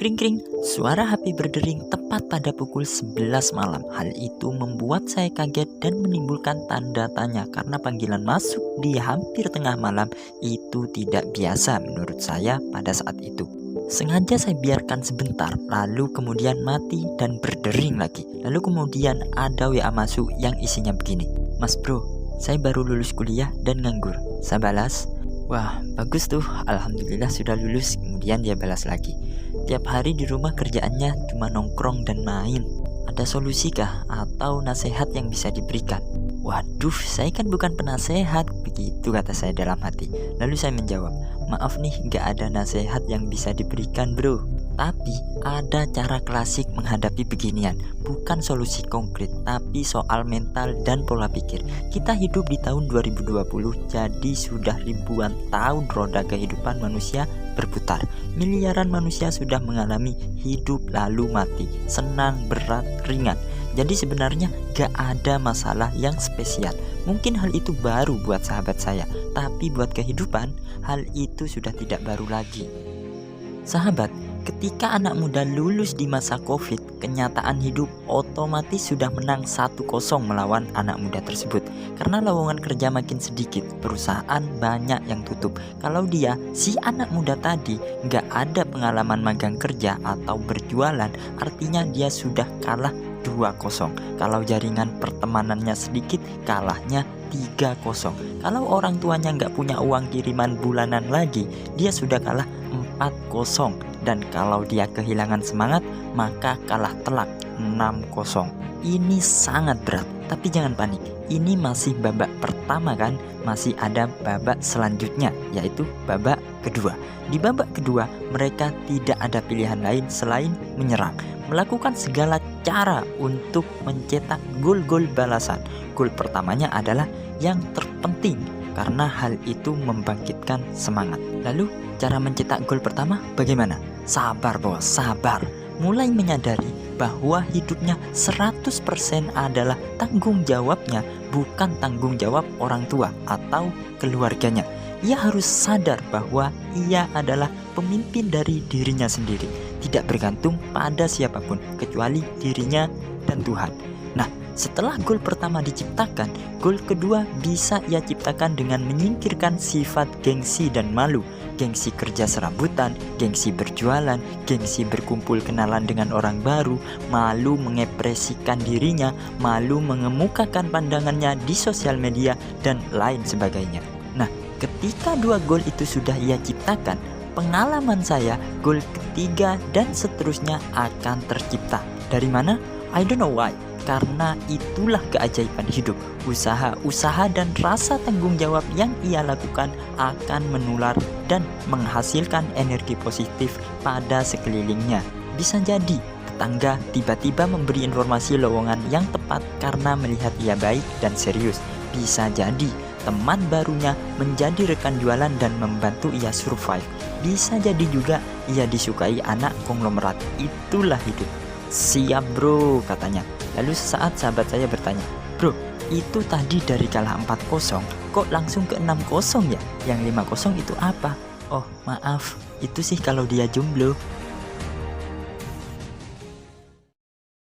Kring kring, suara HP berdering tepat pada pukul 11 malam. Hal itu membuat saya kaget dan menimbulkan tanda tanya karena panggilan masuk di hampir tengah malam itu tidak biasa menurut saya pada saat itu. Sengaja saya biarkan sebentar, lalu kemudian mati dan berdering lagi. Lalu kemudian ada WA masuk yang isinya begini. Mas bro, saya baru lulus kuliah dan nganggur. Saya balas, wah bagus tuh, alhamdulillah sudah lulus. Kemudian dia balas lagi, tiap hari di rumah kerjaannya cuma nongkrong dan main. Ada solusikah atau nasihat yang bisa diberikan? Waduh, saya kan bukan penasehat, begitu kata saya dalam hati. Lalu saya menjawab, maaf nih, gak ada nasihat yang bisa diberikan bro. Tapi ada cara klasik menghadapi beginian. Bukan solusi konkret, tapi soal mental dan pola pikir. Kita hidup di tahun 2020, jadi sudah ribuan tahun roda kehidupan manusia berputar. Miliaran manusia sudah mengalami hidup lalu mati, senang, berat, ringan. Jadi sebenarnya gak ada masalah yang spesial. Mungkin hal itu baru buat sahabat saya, tapi buat kehidupan, hal itu sudah tidak baru lagi. Sahabat, ketika anak muda lulus di masa COVID, kenyataan hidup otomatis sudah menang 1-0 melawan anak muda tersebut. Karena lowongan kerja makin sedikit, perusahaan banyak yang tutup. Kalau dia, si anak muda tadi, nggak ada pengalaman magang kerja atau berjualan, artinya dia sudah kalah 2-0. Kalau jaringan pertemanannya sedikit, kalahnya 3-0. Kalau orang tuanya nggak punya uang kiriman bulanan lagi, dia sudah kalah 4-0. Dan kalau dia kehilangan semangat, maka kalah telak 6-0. Ini sangat berat, tapi jangan panik. Ini masih babak pertama kan, masih ada babak selanjutnya, yaitu babak kedua. Di babak kedua, mereka tidak ada pilihan lain selain menyerang, melakukan segala cara untuk mencetak gol-gol balasan. Gol pertamanya adalah yang terpenting, karena hal itu membangkitkan semangat. Lalu cara mencetak gol pertama bagaimana? Sabar bos, sabar. Mulai menyadari bahwa hidupnya 100% adalah tanggung jawabnya, bukan tanggung jawab orang tua atau keluarganya. Ia harus sadar bahwa ia adalah pemimpin dari dirinya sendiri, tidak bergantung pada siapapun kecuali dirinya dan Tuhan. Nah, setelah gol pertama diciptakan, gol kedua bisa ia ciptakan dengan menyingkirkan sifat gengsi dan malu. Gengsi kerja serabutan, gengsi berjualan, gengsi berkumpul kenalan dengan orang baru, malu mengekspresikan dirinya, malu mengemukakan pandangannya di sosial media, dan lain sebagainya. Nah, ketika dua gol itu sudah ia ciptakan, pengalaman saya, gol ketiga dan seterusnya akan tercipta. Dari mana? I don't know why. Karena itulah keajaiban hidup. Usaha dan rasa tanggung jawab yang ia lakukan akan menular dan menghasilkan energi positif pada sekelilingnya. Bisa jadi tetangga tiba-tiba memberi informasi lowongan yang tepat karena melihat ia baik dan serius. Bisa jadi teman barunya menjadi rekan jualan dan membantu ia survive. Bisa jadi juga ia disukai anak konglomerat. Itulah hidup. Siap bro, katanya. Lalu sesaat sahabat saya bertanya, bro, itu tadi dari kalah 4-0 kok langsung ke 6-0 ya? Yang 5-0 itu apa? Oh maaf, itu sih kalau dia jomblo.